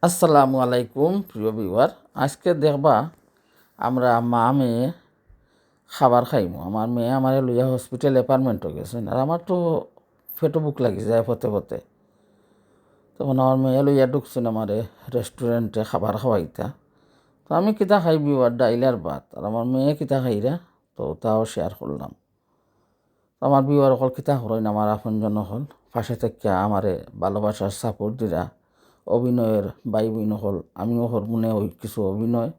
আসসালামু আলাইকুম প্রিয় ভিউয়ার। আজকে দেখবা আমরা মা মেয়ে খাবার খাইমু। আমার মেয়ে আমারে লইয়া হসপিটাল অ্যাপার্টমেন্টও গেছেন, আর আমার তো পেটও বুক লাগি যায় পথে পথে। তখন আমার মেয়ে লইয়া ঢুকছেন আমারে রেস্টুরেন্টে খাবার খাওয়াইতা। তো আমি কিতা খাই ভিউয়ার, ডাইল আর ভাত, আর আমার মেয়ে কিতা খাইরা তো তাও শেয়ার করলাম। তো আমার ভিউয়ার অকল কিতা করেন, আমার আপনজন হল পাশে থেকে আমারে ভালোবাসার সাপোর্ট দিরা, অভিনয়ের বাই বোন হল, আমিও হরমোনে ওই কিছু অভিনয়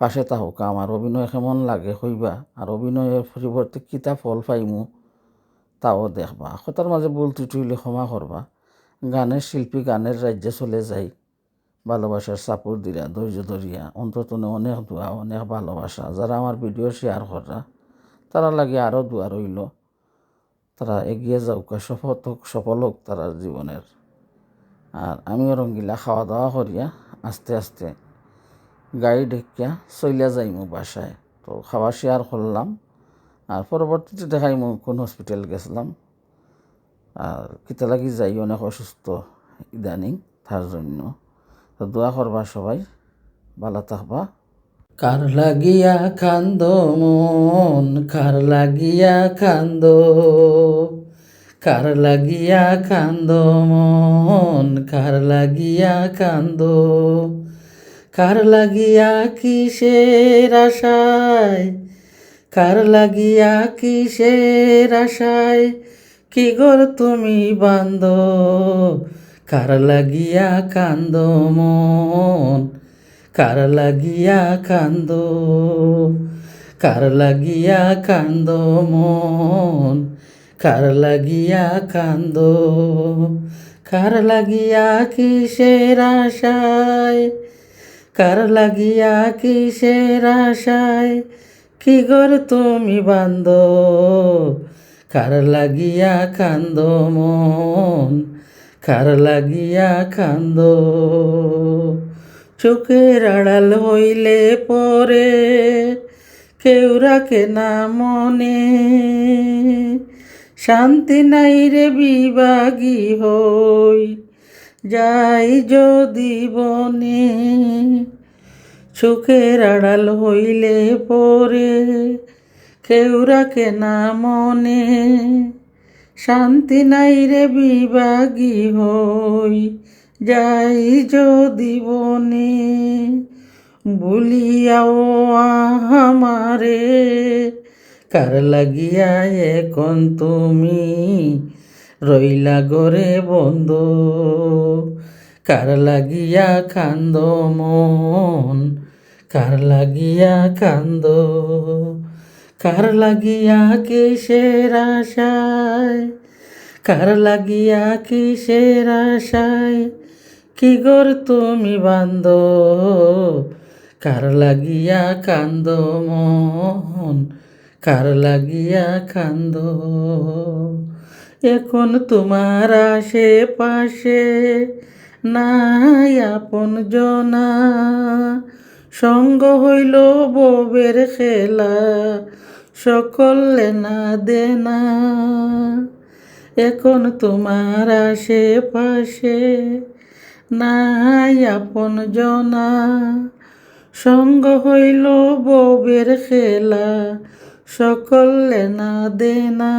পাশে তাহোক। আমার অভিনয় কেমন লাগে হইবা, আর অভিনয়ের পরিবর্তে কিতা ফল পাইমু তাও দেখবা। কথার মাঝে ভুল ত্রুটি হইলে ক্ষমা করবা। গানের শিল্পী গানের রাজ্যে চলে যাই, ভালোবাসার সাপোর্ট দিরা, ধৈর্য ধরিয়া, অন্তত অনেক দোয়া, অনেক ভালোবাসা। যারা আমার ভিডিও শেয়ার করা তারা লাগে আরও দোয়া রইল, তারা এগিয়ে যাওক, সফল হোক তারা জীবনের। আর আমিও রঙ্গিলা খাওয়া দাওয়া করিয়া আস্তে আস্তে গাড়ি ঢেকিয়া চইলা যাইমু বাসায়। তো খাওয়া শেয়ার করলাম, আর পরবর্তীতে দেখাইমু কোন হসপিটাল গেছিলাম, আর কিতা লাগি যাই অনেক অসুস্থ ইদানিং, তার জন্য। তো দোয়া করবা সবাই, ভালো থাকবা। কার লাগিয়া কান্দ মন, কার লাগিয়া কান্দ, কার লাগিয়া কান্দ মন, কার লাগিয়া কান্দ, কার লাগিয়া কিসের আশায়, কার লাগিয়া কিসের আশায়, কি গর তুমি বান্দ, কার লাগিয়া কান্দ মন, কার লাগিয়া কান্দ, কার লাগিয়া কান্দ মন, কার লাগিয়া কান্দ, কার লাগিয়া কিসের আশায়, কার লাগিয়া কিসের আশায়, কি গর তুমি বান্দ, কার লাগিয়া কান্দ মন, কার লাগিয়া কান্দ। চোখের আড়াল হইলে পরে কেউ রাখে না মনে, শান্তি নাই রে বিভাগী হই যাই যদি বনে, চোখের আড়াল হইলে পরে কেউ রাখে না মনে, শান্তি নাই রে বিভাগী হই যাই যদি বনে, ভুলিয়াও আমারে কার লাগিয়া এখন তুমি রইলা গরে বন্ধ, কার লাগিয়া কান্দ মন, কার লাগিয়া কান্দ, কার লাগিয়া কিসের আশায়, কার লাগিয়া কিসের আশায়, কি গর তুমি বান্দ, কার লাগিয়া কান্দ মন, কার লাগিয়া কান্দ। এখন তোমার আশেপাশে নাই আপন জনা, সঙ্গ হইল ববের খেলা, সকল লেনা দেনা। এখন তোমার আশেপাশে নাই আপন জনা, সঙ্গ হইল ববের খেলা, সকল লেনা দেনা।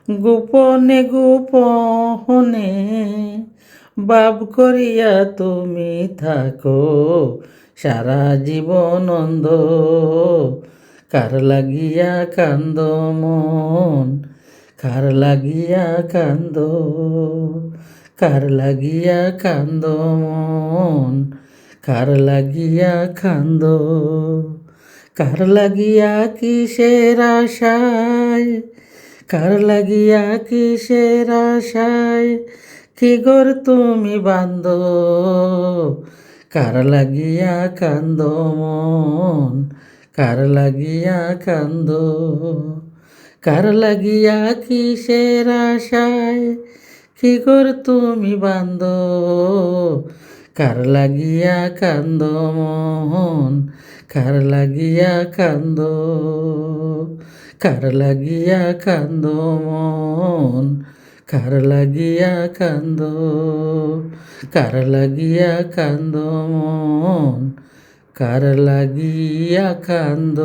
গোপনে গোপনে বাব করিয়া তুমি থাকো সারা জীবন অন্ধ, কার লাগিয়া কান্দ মন, কার লাগিয়া কান্দ, কার লাগিয়া কান্দ মন, কার লাগিয়া কান্দ, কার লাগিয়া কিসের আশায়, কার লাগিয়া কিসের আশায়, কি গর তুমি বান্দ, কার লাগিয়া কান্দ মন, কার লাগিয়া কান্দ, কার লাগিয়া কিসের আশায়, কি গর তুমি বান্দ, কার লাগিয়া কান্দ মন, কার লাগিয়া কান্দ, কার লাগিয়া কান্দ মন, কার লাগিয়া কান্দ, কার লাগিয়া কান্দ মন, কার লাগিয়া কান্দ।